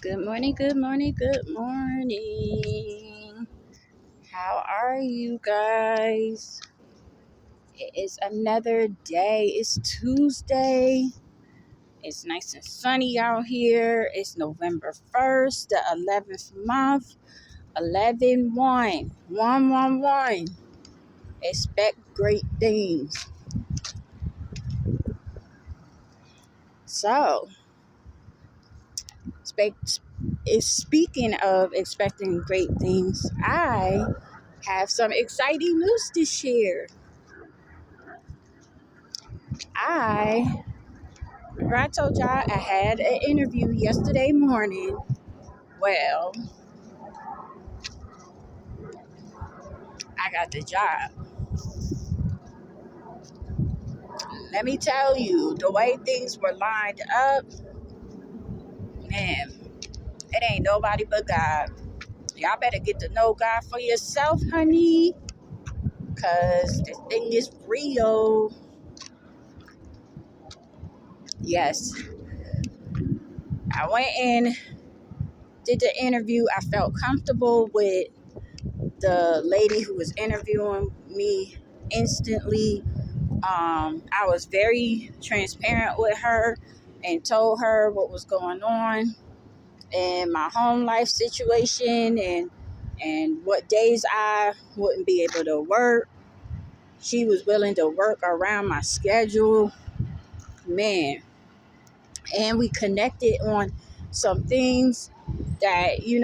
Good morning, good morning, good morning. How are you guys? It is another day. It's Tuesday. It's nice and sunny out here. It's November 1st, the 11th month. 11-1. 111. Expect great things. So, speaking of expecting great things, I have some exciting news to share. I told y'all I had an interview yesterday morning. Well, I got the job. Let me tell you, the way things were lined up, man, it ain't nobody but God. Y'all better get to know God for yourself, honey, because this thing is real. Yes, I went in, did the interview. I felt comfortable with the lady who was interviewing me instantly. I was very transparent with her and told her what was going on in my home life situation and what days I wouldn't be able to work. She was willing to work around my schedule, man. And we connected on some things that, you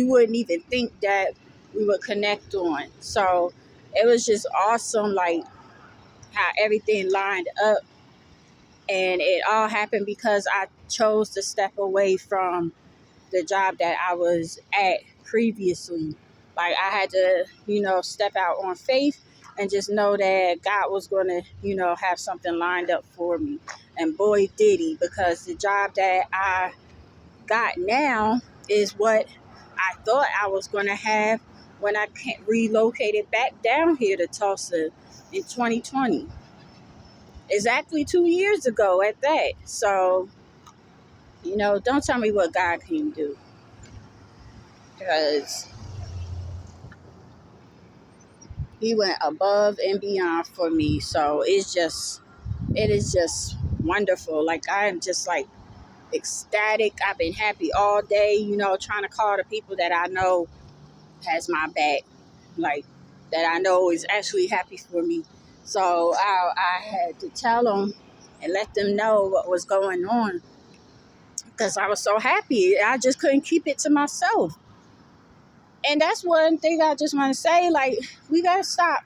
wouldn't even think that we would connect on. So it was just awesome, like how everything lined up. And it all happened because I chose to step away from the job that I was at previously. Like I had to, step out on faith and just know that God was going to, have something lined up for me. And boy, did he, because the job that I got now is what I thought I was going to have when I relocated back down here to Tulsa in 2020. Exactly 2 years ago at that. So, don't tell me what God can do. Because he went above and beyond for me. So it is just wonderful. Like I am just like ecstatic. I've been happy all day, trying to call the people that I know has my back. Like that I know is actually happy for me. So I had to tell them and let them know what was going on. Because I was so happy. I just couldn't keep it to myself. And that's one thing I just want to say. Like, we got to stop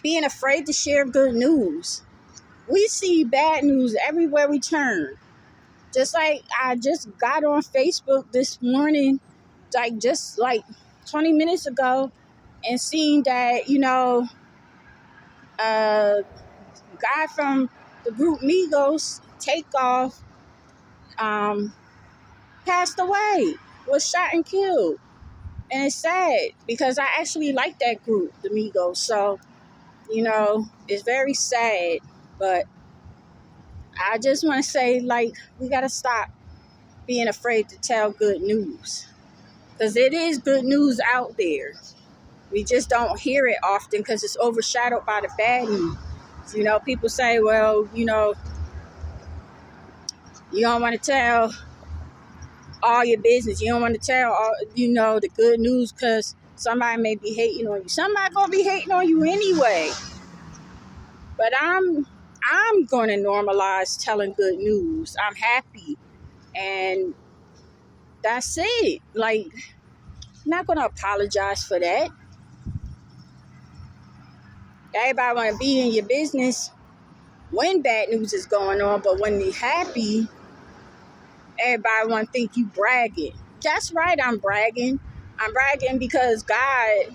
being afraid to share good news. We see bad news everywhere we turn. Just like I just got on Facebook this morning, just like 20 minutes ago, and seeing that, a guy from the group Migos, Takeoff, passed away, was shot and killed. And it's sad because I actually like that group, the Migos. So, it's very sad. But I just want to say, like, we got to stop being afraid to tell good news. Because it is good news out there. We just don't hear it often because it's overshadowed by the bad news. People say, well, you don't want to tell all your business. You don't want to tell all, the good news because somebody may be hating on you. Somebody gonna be hating on you anyway. But I'm gonna normalize telling good news. I'm happy, and that's it. Like, I'm not gonna apologize for that. Everybody wanna be in your business when bad news is going on, but when you're happy, everybody wanna think you bragging. That's right, I'm bragging. I'm bragging because God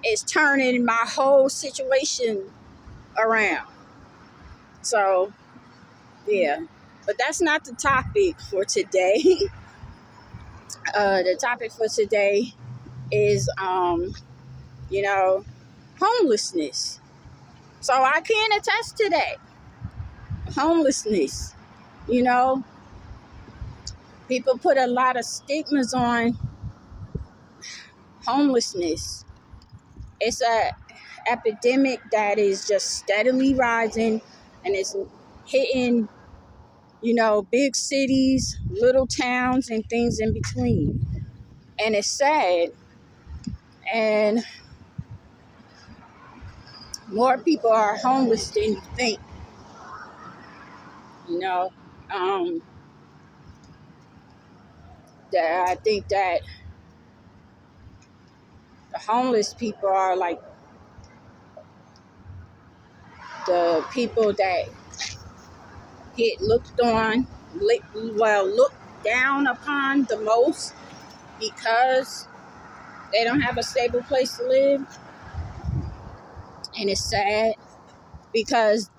is turning my whole situation around. So, yeah. But that's not the topic for today. The topic for today is, homelessness. So I can attest to that. Homelessness. You know, People put a lot of stigmas on homelessness. It's a epidemic that is just steadily rising, and it's hitting, big cities, little towns, and things in between. And it's sad. And more people are homeless than you think. You know, um, that I think that the homeless people are like the people that get looked down upon the most because they don't have a stable place to live. And it's sad because,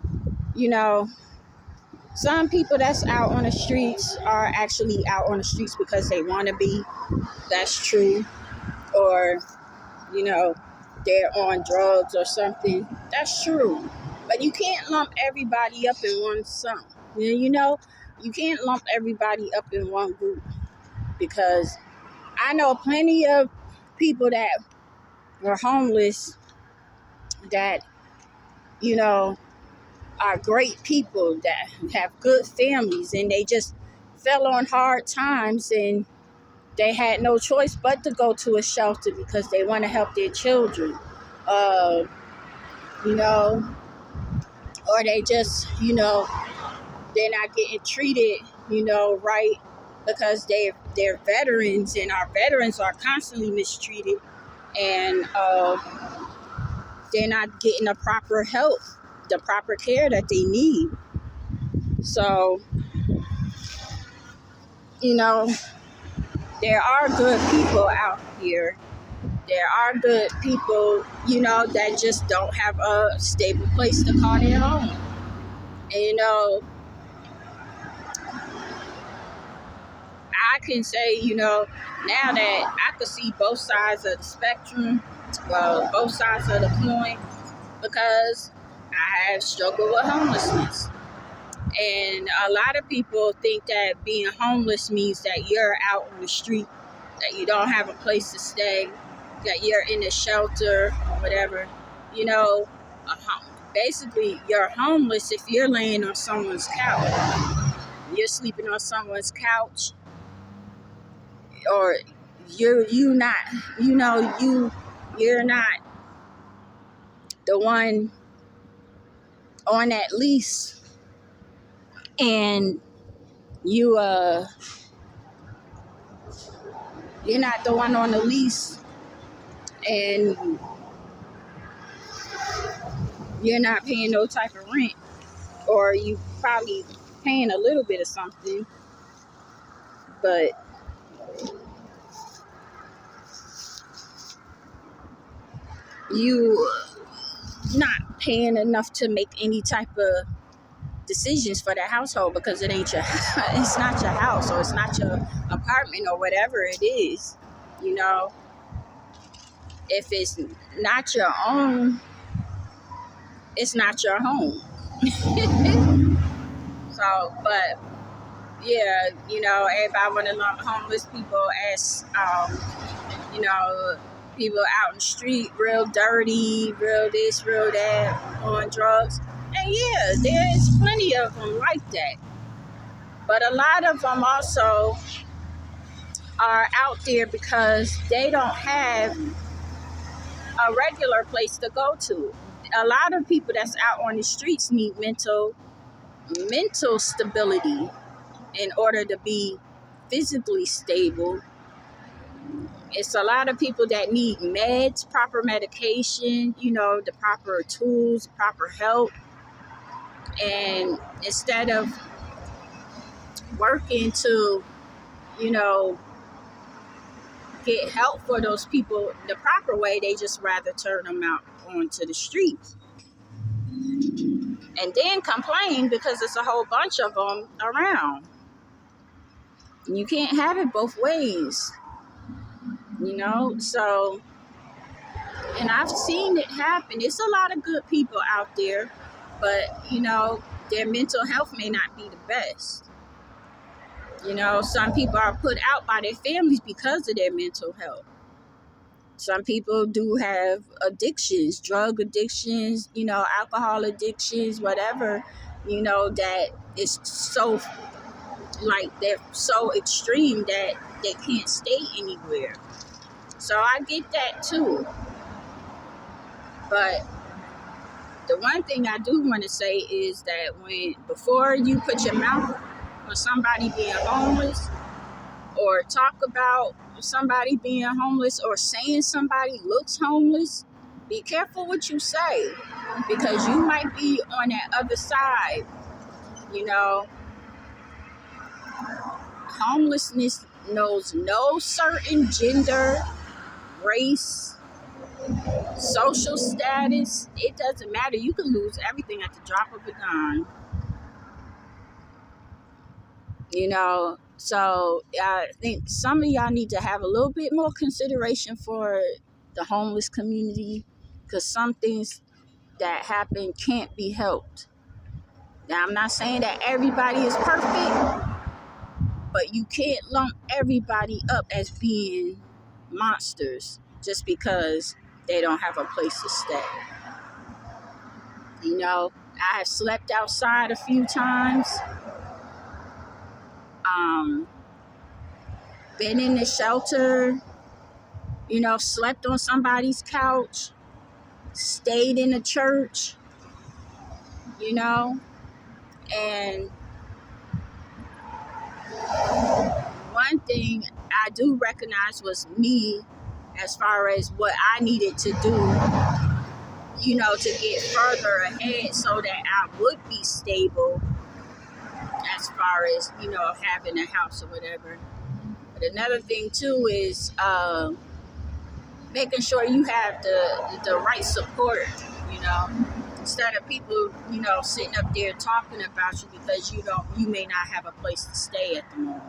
some people that's out on the streets are actually out on the streets because they want to be. That's true. Or, you know, they're on drugs or something. That's true. But you can't lump everybody up in one sum. You can't lump everybody up in one group, because I know plenty of people that were homeless that, are great people that have good families, and they just fell on hard times, and they had no choice but to go to a shelter because they want to help their children. Uh, you know, or they just, they're not getting treated, right, because they're veterans, and our veterans are constantly mistreated, and they're not getting the proper help, the proper care that they need. So, there are good people out here. There are good people, that just don't have a stable place to call their home. And, I can say, now that I could see both sides of the spectrum, well, both sides of the coin, because I have struggled with homelessness. And a lot of people think that being homeless means that you're out on the street, that you don't have a place to stay, that you're in a shelter or whatever. Basically, you're homeless if you're laying on someone's couch. You're sleeping on someone's couch, or you're not the one on that lease, and you're not the one on the lease, and you're not paying no type of rent, or you probably paying a little bit of something, but you not paying enough to make any type of decisions for the household, because it ain't it's not your house, or it's not your apartment, or whatever it is. If it's not your own, it's not your home. So, but yeah, everybody want to lump homeless people as, people out in the street, real dirty, real this, real that, on drugs. And yeah, there's plenty of them like that. But a lot of them also are out there because they don't have a regular place to go to. A lot of people that's out on the streets need mental stability in order to be physically stable. It's a lot of people that need meds, proper medication, the proper tools, proper help. And instead of working to, get help for those people the proper way, they just rather turn them out onto the streets. And then complain because there's a whole bunch of them around. You can't have it both ways. So, and I've seen it happen. It's a lot of good people out there, but, their mental health may not be the best. You know, some people are put out by their families because of their mental health. Some people do have addictions, drug addictions, you know, alcohol addictions, whatever, you know, that is so, like, they're so extreme that they can't stay anywhere. So I get that too. But the one thing I do want to say is that before you put your mouth on somebody being homeless, or talk about somebody being homeless, or saying somebody looks homeless, be careful what you say, because you might be on that other side. You know, homelessness knows no certain gender, race, social status. It doesn't matter. You can lose everything at the drop of a dime. You know, so I think some of y'all need to have a little bit more consideration for the homeless community, because some things that happen can't be helped. Now, I'm not saying that everybody is perfect, but you can't lump everybody up as being monsters just because they don't have a place to stay. You know, I have slept outside a few times. Been in the shelter, you know, slept on somebody's couch, stayed in a church, you know, and one thing I do recognize was me, as far as what I needed to do, you know, to get further ahead so that I would be stable as far as, you know, having a house or whatever. But another thing too is making sure you have the right support, you know, instead of people, you know, sitting up there talking about you because you may not have a place to stay at the moment.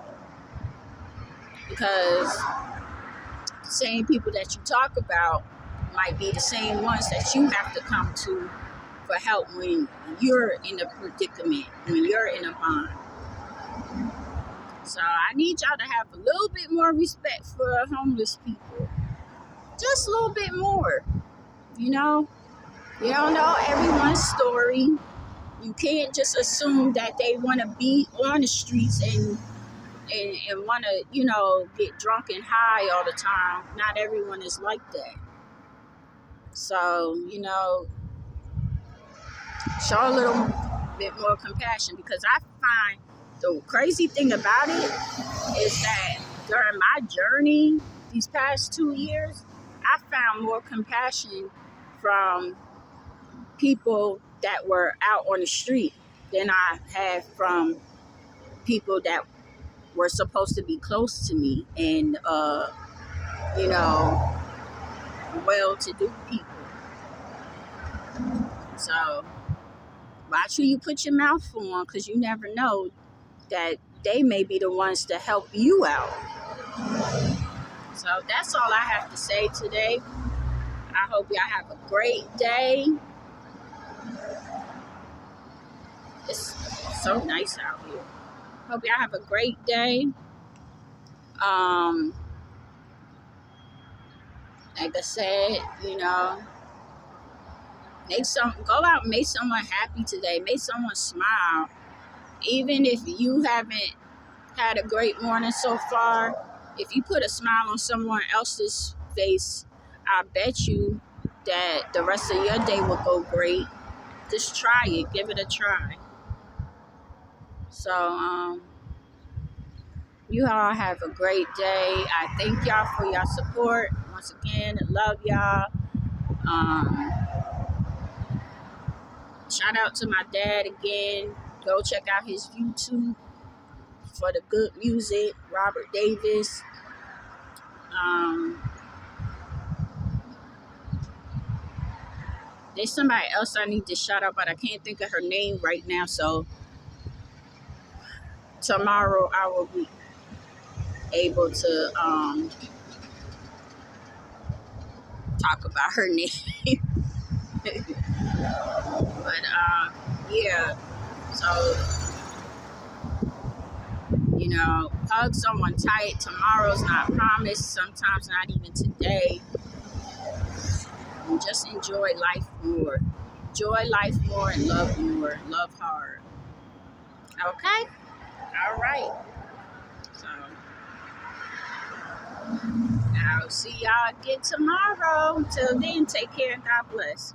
Because the same people that you talk about might be the same ones that you have to come to for help when you're in a predicament, when you're in a bind. So I need y'all to have a little bit more respect for homeless people. Just a little bit more, you know? You don't know everyone's story. You can't just assume that they want to be on the streets and want to, you know, get drunk and high all the time. Not everyone is like that. So, you know, show a little bit more compassion, because I find the crazy thing about it is that during my journey these past 2 years, I found more compassion from people that were out on the street than I had from people that were supposed to be close to me and, you know, well-to-do people. So watch who you put your mouth on, because you never know that they may be the ones to help you out. So that's all I have to say today. I hope y'all have a great day. It's so nice out here. Hope y'all have a great day. Like I said, you know, go out and make someone happy today. Make someone smile. Even if you haven't had a great morning so far, if you put a smile on someone else's face, I bet you that the rest of your day will go great. Just try it. Give it a try. So, you all have a great day. I thank y'all for your support. Once again, love y'all. Shout out to my dad again. Go check out his YouTube for the good music. Robert Davis. There's somebody else I need to shout out, but I can't think of her name right now. So tomorrow I will be able to talk about her name. But yeah, so, you know, hug someone tight. Tomorrow's not promised, sometimes not even today. And just enjoy life more. Enjoy life more and love more. Love hard. Okay? All right. So, I'll see y'all again tomorrow. Till then, take care and God bless.